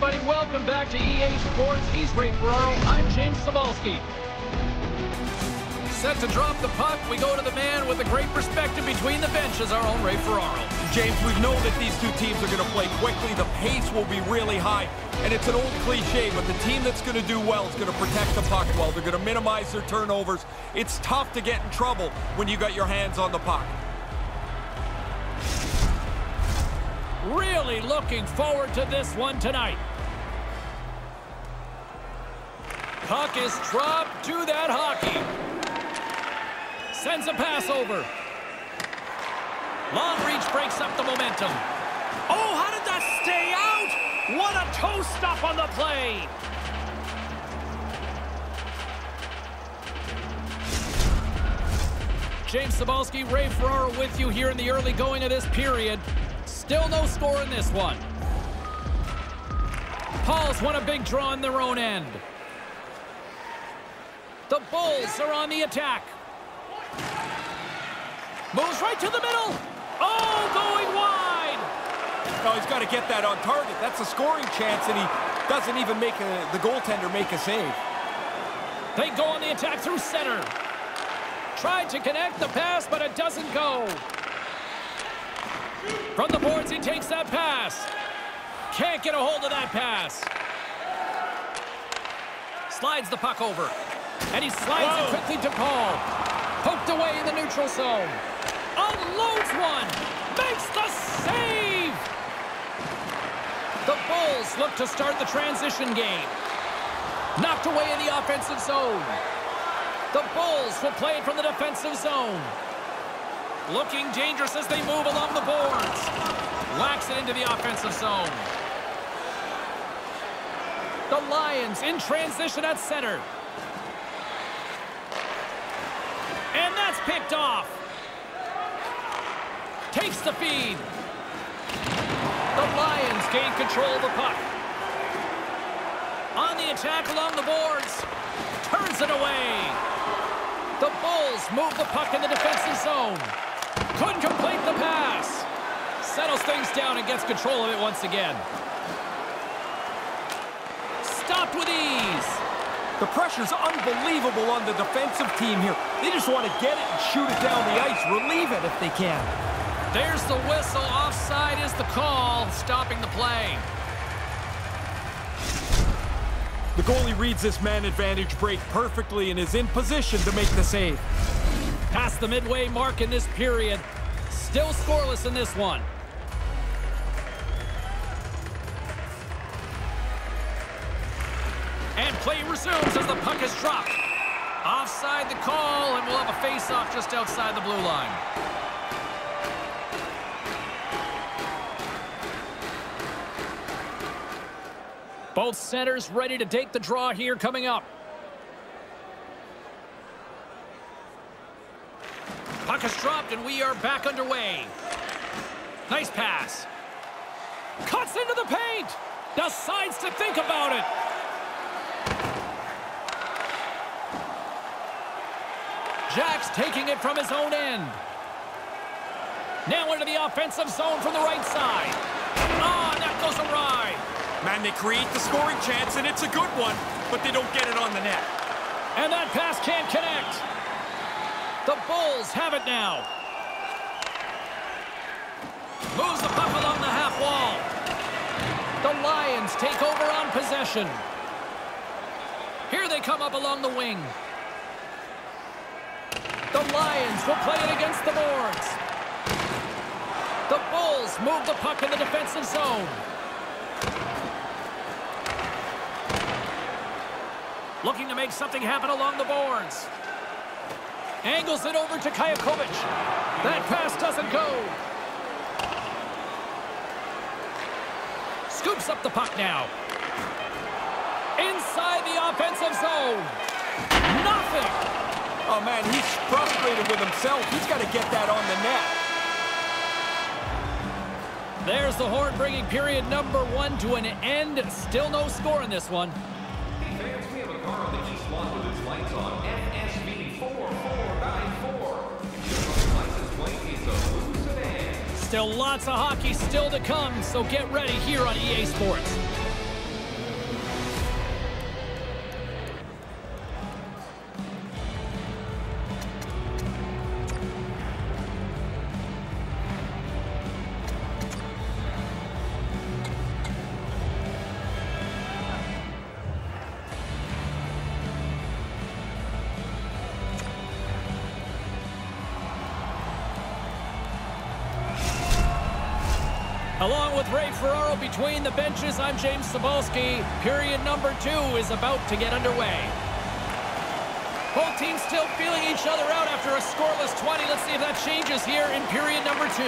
everybody. Welcome back to EA Sports. He's Ray Ferraro. I'm James Cebulski. Set to drop the puck, we go to the man with a great perspective between the benches, our own Ray Ferraro. James, we've known that these two teams are going to play quickly. The pace will be really high. And it's an old cliche, but the team that's going to do well is going to protect the puck well. They're going to minimize their turnovers. It's tough to get in trouble when you got your hands on the puck. Really looking forward to this one tonight. Puck is dropped to that hockey. Sends a pass over. Long reach breaks up the momentum. Oh, how did that stay out? What a toe stop on the play. James Cebulski, Ray Ferraro with you here in the early going of this period. Still no score in this one. Paul's won a big draw in their own end. The Bulls are on the attack. Moves right to the middle. Oh, going wide. No, he's got to get that on target. That's a scoring chance, and he doesn't even make the goaltender make a save. They go on the attack through center. Tried to connect the pass, but it doesn't go. From the boards, he takes that pass. Can't get a hold of that pass. Slides the puck over. And he slides it quickly to Paul. Poked away in the neutral zone. Unloads one. Makes the save. The Bulls look to start the transition game. Knocked away in the offensive zone. The Bulls will play it from the defensive zone. Looking dangerous as they move along the boards. Whacks it into the offensive zone. The Lions in transition at center. And that's picked off. Takes the feed. The Lions gain control of the puck. On the attack along the boards. Turns it away. The Bulls move the puck in the defensive zone. Couldn't complete the pass. Settles things down and gets control of it once again. Stopped with ease. The pressure's unbelievable on the defensive team here. They just want to get it and shoot it down the ice. Relieve it if they can. There's the whistle. Offside is the call, stopping the play. The goalie reads this man advantage break perfectly and is in position to make the save. Past the midway mark in this period. Still scoreless in this one. And play resumes as the puck is dropped. Offside the call, and we'll have a face-off just outside the blue line. Both centers ready to take the draw here coming up. Puck is dropped, and we are back underway. Nice pass. Cuts into the paint. Decides to think about it. Jack's taking it from his own end. Now into the offensive zone from the right side. Oh, and that goes awry. Man, they create the scoring chance, and it's a good one, but they don't get it on the net. And that pass can't connect. The Bulls have it now. Moves the puck along the half wall. The Lions take over on possession. Here they come up along the wing. The Lions will play it against the boards. The Bulls move the puck in the defensive zone. Looking to make something happen along the boards. Angles it over to Kajakovic. That pass doesn't go. Scoops up the puck now. Inside the offensive zone. Nothing. Oh, man, he's frustrated with himself. He's got to get that on the net. There's the horn bringing period number 1 to an end. Still no score in this one. Fans, we have a car on the east lot with its lights on. FSV 4494. License plate is a blue sedan. Still lots of hockey still to come, so get ready here on EA Sports. Along with Ray Ferraro between the benches, I'm James Cebulski. Period number 2 is about to get underway. Both teams still feeling each other out after a scoreless 20. Let's see if that changes here in period number 2.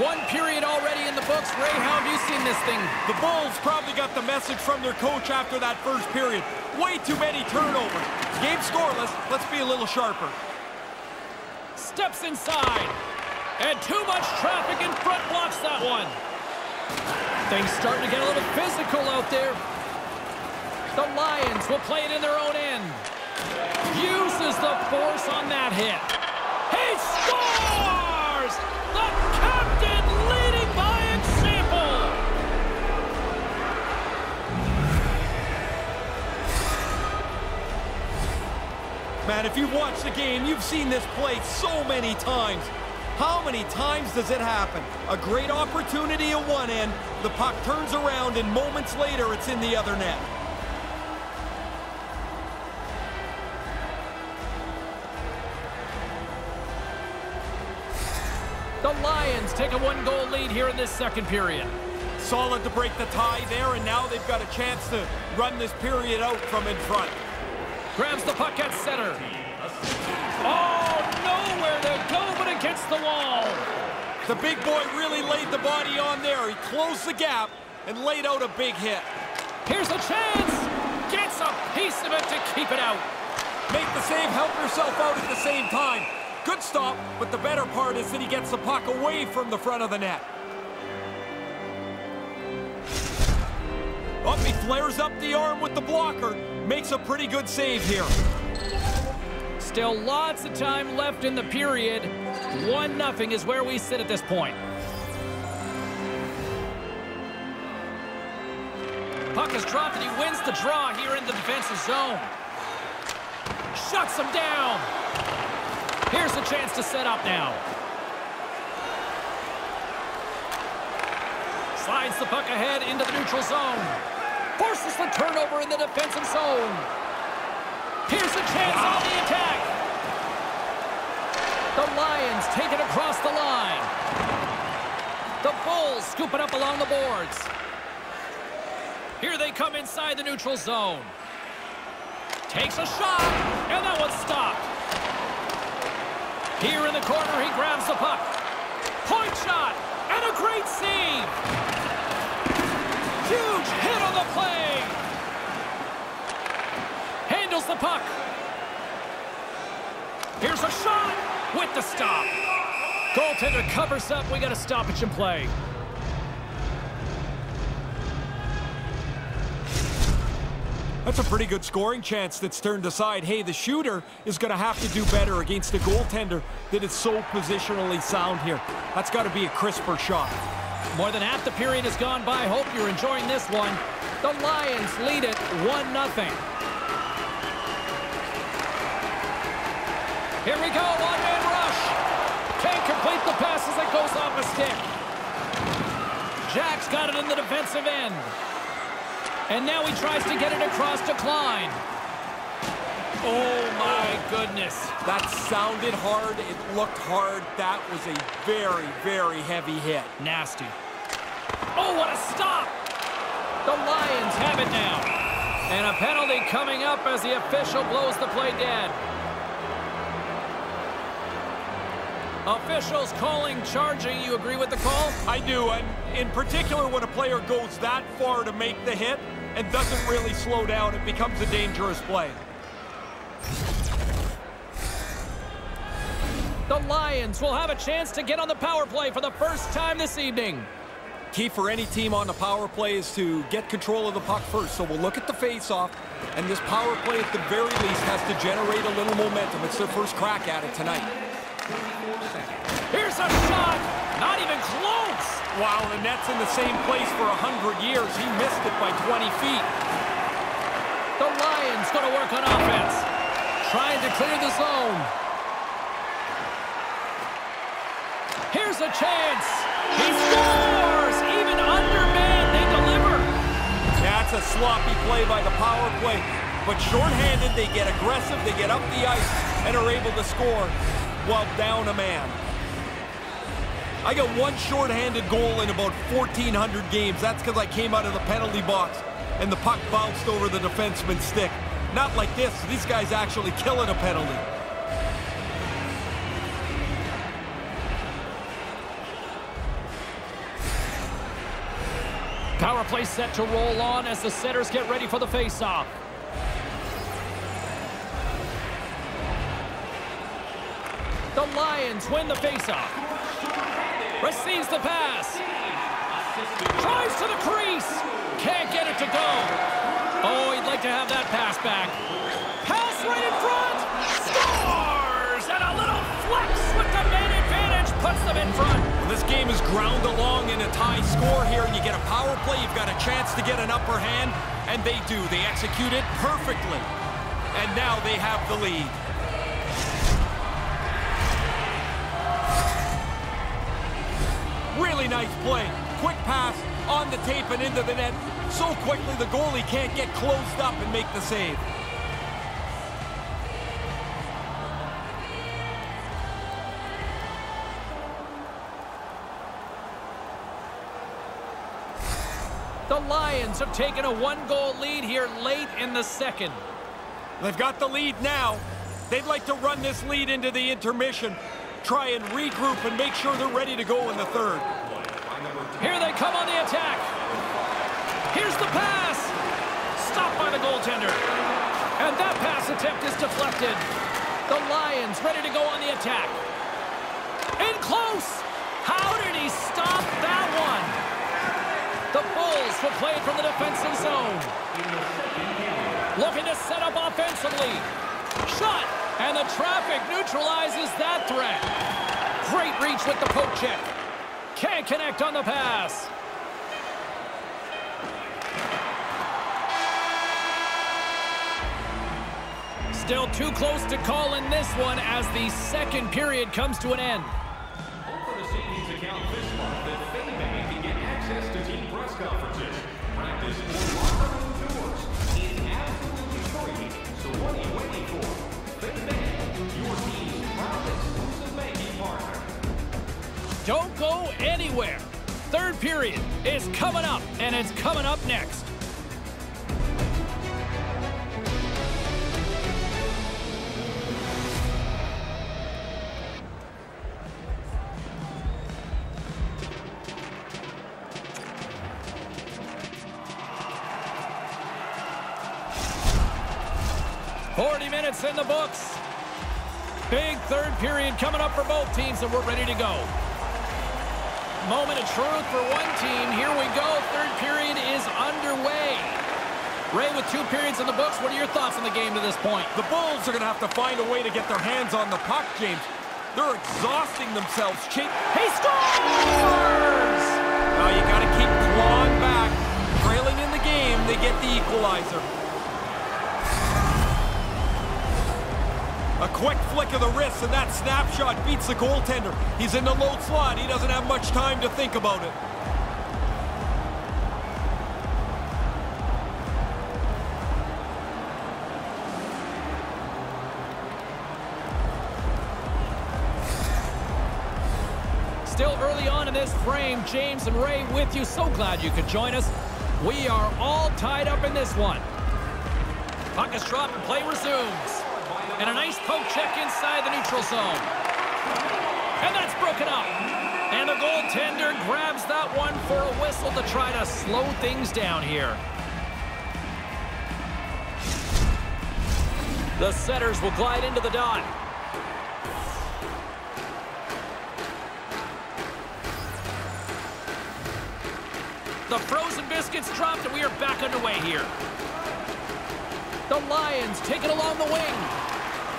1 period already in the books. Ray, how have you seen this thing? The Bulls probably got the message from their coach after that first period. Way too many turnovers. Game scoreless. Let's be a little sharper. Steps inside. And too much traffic in front blocks that one. Things starting to get a little physical out there. The Lions will play it in their own end. Uses the force on that hit. He scores! The captain leading by example. Man, if you've watched the game, you've seen this play so many times. How many times does it happen? A great opportunity at one end, the puck turns around, and moments later, it's in the other net. The Lions take a 1-goal lead here in this second period. Solid to break the tie there, and now they've got a chance to run this period out from in front. Grabs the puck at center. Oh, nowhere to go but against the wall. The big boy really laid the body on there. He closed the gap and laid out a big hit. Here's a chance. Gets a piece of it to keep it out. Make the save, help yourself out at the same time. Good stop, but the better part is that he gets the puck away from the front of the net. Up, he flares up the arm with the blocker. Makes a pretty good save here. Still lots of time left in the period. 1-0 is where we sit at this point. Puck is dropped and he wins the draw here in the defensive zone. Shuts him down. Here's a chance to set up now. Slides the puck ahead into the neutral zone. Forces the turnover in the defensive zone. Here's a chance on the attack. The Lions take it across the line. The Bulls scoop it up along the boards. Here they come inside the neutral zone. Takes a shot, and that one's stopped. Here in the corner, he grabs the puck. Point shot, and a great save. Huge hit on the play. Handles the puck. Here's a shot with the stop. Goaltender covers up. We got a stoppage in play. That's a pretty good scoring chance that's turned aside. Hey, the shooter is going to have to do better against a goaltender that is so positionally sound here. That's got to be a crisper shot. More than half the period has gone by. Hope you're enjoying this one. The Lions lead it 1-0. Here we go, one-man rush. Can't complete the pass as it goes off a stick. Jack's got it in the defensive end. And now he tries to get it across to Klein. Oh, my goodness. That sounded hard. It looked hard. That was a very, very heavy hit. Nasty. Oh, what a stop. The Lions have it now. And a penalty coming up as the official blows the play dead. Officials calling charging. You agree with the call? I do, and in particular when a player goes that far to make the hit and doesn't really slow down, it becomes a dangerous play. The Lions will have a chance to get on the power play for the first time this evening. Key for any team on the power play is to get control of the puck first. So we'll look at the face-off, and this power play at the very least has to generate a little momentum. It's their first crack at it tonight. Here's a shot! Not even close! Wow, the net's in the same place for 100 years. He missed it by 20 feet. The Lions going to work on offense. Trying to clear the zone. Here's a chance. He scores! Even undermanned, they deliver. That's a sloppy play by the power play. But shorthanded, they get aggressive, they get up the ice, and are able to score while down a man. I got one short-handed goal in about 1,400 games. That's because I came out of the penalty box and the puck bounced over the defenseman's stick. Not like this. These guys actually killing a penalty. Power play set to roll on as the setters get ready for the face-off. The Lions win the face-off. Receives the pass. Tries to the crease. Can't get it to go. Oh, he'd like to have that pass back. Pass right in front. Scores! And a little flex with the man advantage puts them in front. This game is ground along in a tie score here, and you get a power play. You've got a chance to get an upper hand, and they do. They execute it perfectly. And now they have the lead. Really nice play. Quick pass on the tape and into the net. So quickly the goalie can't get closed up and make the save. The Lions have taken a one-goal lead here late in the second. They've got the lead now. They'd like to run this lead into the intermission. Try and regroup and make sure they're ready to go in the third. Here they come on the attack. Here's the pass. Stopped by the goaltender. And that pass attempt is deflected. The Lions ready to go on the attack. In close. How did he stop that one? The Bulls will play it from the defensive zone. Looking to set up offensively. Shot. And the traffic neutralizes that threat. Great reach with the poke check. Can't connect on the pass. Still too close to call in this one as the second period comes to an end. Open a savings account this month that FinBank can get access to team press conferences. Practice or locker room tours is absolutely free. So what are you waiting for? FinBank, your team's proud exclusive banking partner. Don't go anywhere. Third period is coming up, and it's coming up next. Minutes in the books. Big third period coming up for both teams, and we're ready to go. Moment of truth for one team. Here we go. Third period is underway. Ray, with 2 periods in the books, what are your thoughts on the game to this point? The Bulls are going to have to find a way to get their hands on the puck, James. They're exhausting themselves. He scores! Now you got to keep clawing back. Trailing in the game, they get the equalizer. A quick flick of the wrist, and that snapshot beats the goaltender. He's in the low slot. He doesn't have much time to think about it. Still early on in this frame, James and Ray with you. So glad you could join us. We are all tied up in this one. Puck is dropped and play resumes. And a nice poke check inside the neutral zone. And that's broken up. And the goaltender grabs that one for a whistle to try to slow things down here. The setters will glide into the dot. The frozen biscuits dropped, and we are back underway here. The Lions take it along the wing.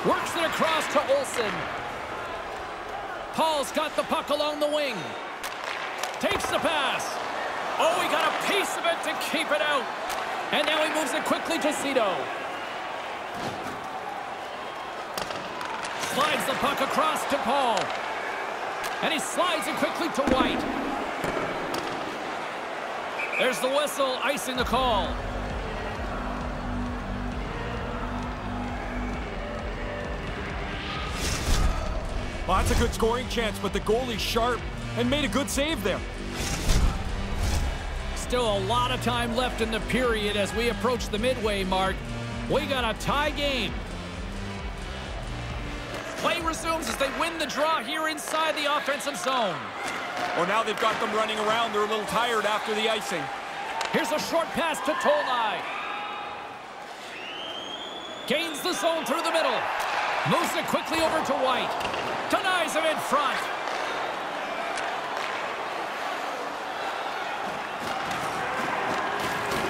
Works it across to Olsen. Paul's got the puck along the wing. Takes the pass. Oh, he got a piece of it to keep it out. And now he moves it quickly to Cito. Slides the puck across to Paul. And he slides it quickly to White. There's the whistle, icing the call. Well, that's a good scoring chance, but the goalie's sharp. and made a good save there. Still a lot of time left in the period as we approach the midway mark. We got a tie game. Play resumes as they win the draw here inside the offensive zone. Well, now they've got them running around. They're a little tired after the icing. Here's a short pass to Tolai. Gains the zone through the middle. Moves it quickly over to White. Denies him in front.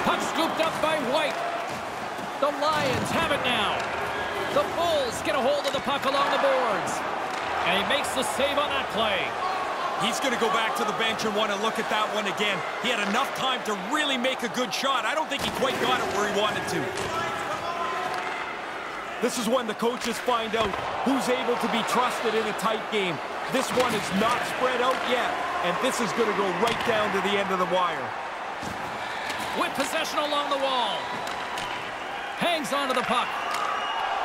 Puck scooped up by White. The Lions have it now. The Bulls get a hold of the puck along the boards. And he makes the save on that play. He's going to go back to the bench and want to look at that one again. He had enough time to really make a good shot. I don't think he quite got it where he wanted to. This is when the coaches find out who's able to be trusted in a tight game. This one is not spread out yet, and this is going to go right down to the end of the wire. With possession along the wall. Hangs onto the puck.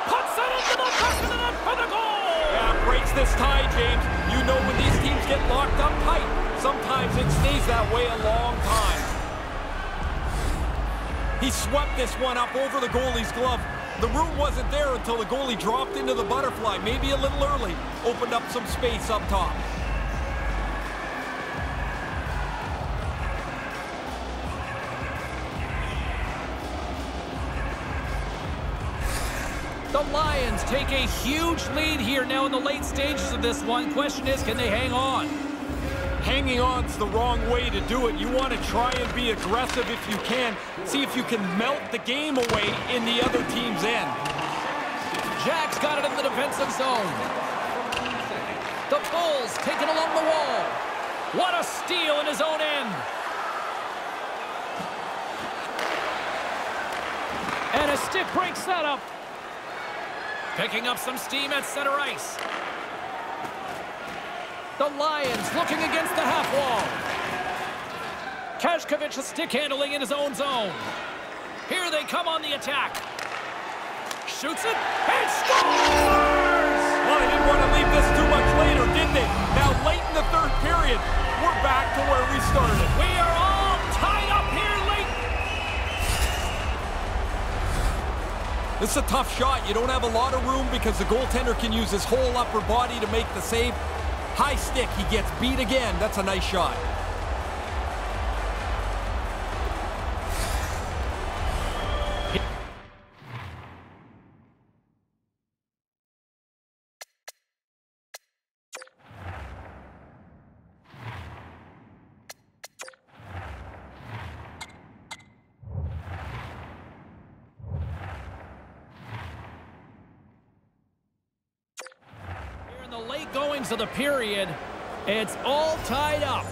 Puts it into the back of the net for the goal! Yeah, breaks this tie, James. You know when these teams get locked up tight, sometimes it stays that way a long time. He swept this one up over the goalie's glove. The room wasn't there until the goalie dropped into the butterfly, maybe a little early. Opened up some space up top. The Lions take a huge lead here now in the late stages of this one. Question is, can they hang on? Hanging on's the wrong way to do it. You want to try and be aggressive if you can. See if you can melt the game away in the other team's end. Jack's got it in the defensive zone. The Bulls taken along the wall. What a steal in his own end. And a stick breaks that up. Picking up some steam at center ice. The Lions looking against the half wall. Kashkovich a stick handling in his own zone. Here they come on the attack. Shoots it and scores! Well, they didn't want to leave this too much later, did they? Now, late in the third period, we're back to where we started. We are all tied up here late. This is a tough shot. You don't have a lot of room because the goaltender can use his whole upper body to make the save. High stick, he gets beat again. That's a nice shot. Here in the late goings of the period, it's all tied up.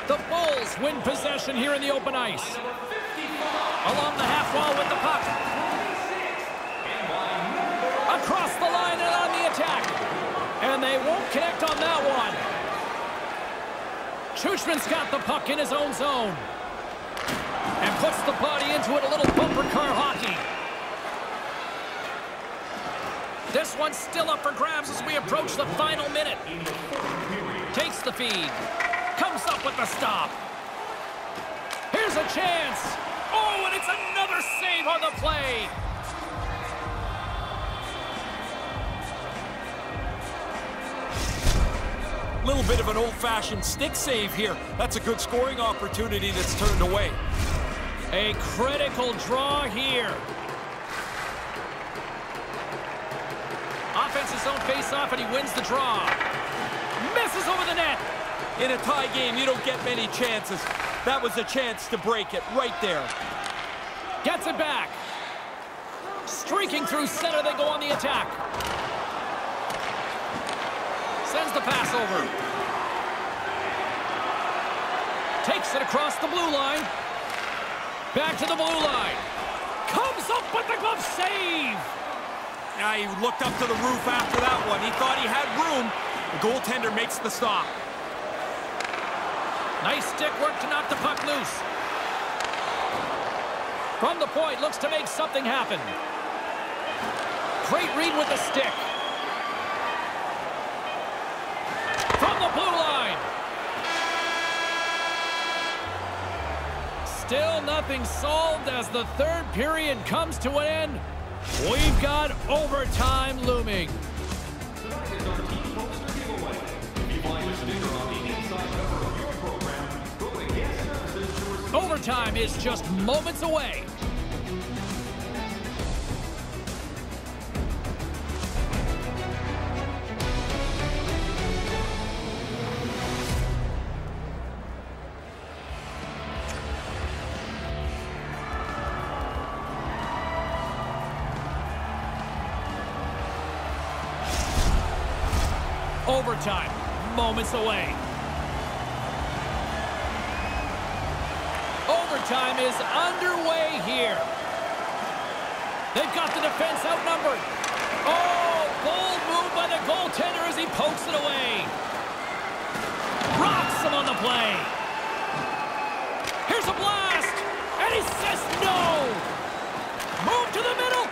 The Bulls win possession here in the open ice. Along the half wall with the puck. Across the line and on the attack. And they won't connect on that one. Schuchman's got the puck in his own zone. And puts the body into it, a little bumper car hockey. This one's still up for grabs as we approach the final minute. Takes the feed. Comes up with the stop. Here's a chance. Oh, and it's another save on the play. A little bit of an old-fashioned stick save here. That's a good scoring opportunity that's turned away. A critical draw here. Offensive zone face-off, and he wins the draw. Misses over the net. In a tie game, you don't get many chances. That was a chance to break it right there. Gets it back. Streaking through center, they go on the attack. Sends the pass over. Takes it across the blue line. Back to the blue line. Comes up with the glove save. Now he looked up to the roof after that one. He thought he had room. The goaltender makes the stop. Nice stick work to knock the puck loose. From the point, looks to make something happen. Great read with the stick. From the blue 0-0 solved as the third period comes to an end. We've got overtime looming. Tonight is our team poster giveaway. If you find a sticker on the inside cover of your program, go to Guest Services to receive. Overtime is just moments away. Overtime, moments away. Overtime is underway here. They've got the defense outnumbered. Oh, bold move by the goaltender as he pokes it away. Rocks him on the play. Here's a blast, and he says no. Move to the middle.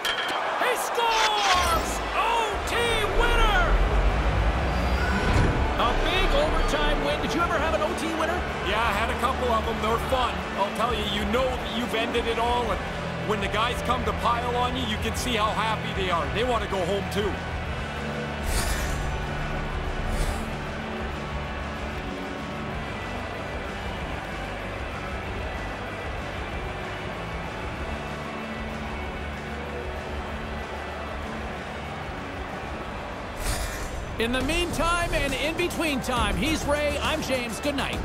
He scores! OT winner! A big overtime win. Did you ever have an OT winner? Yeah, I had a couple of them. They're fun. I'll tell you, you know that you've ended it all, and when the guys come to pile on you, you can see how happy they are. They want to go home, too. In the meantime and in between time, he's Ray, I'm James. Good night.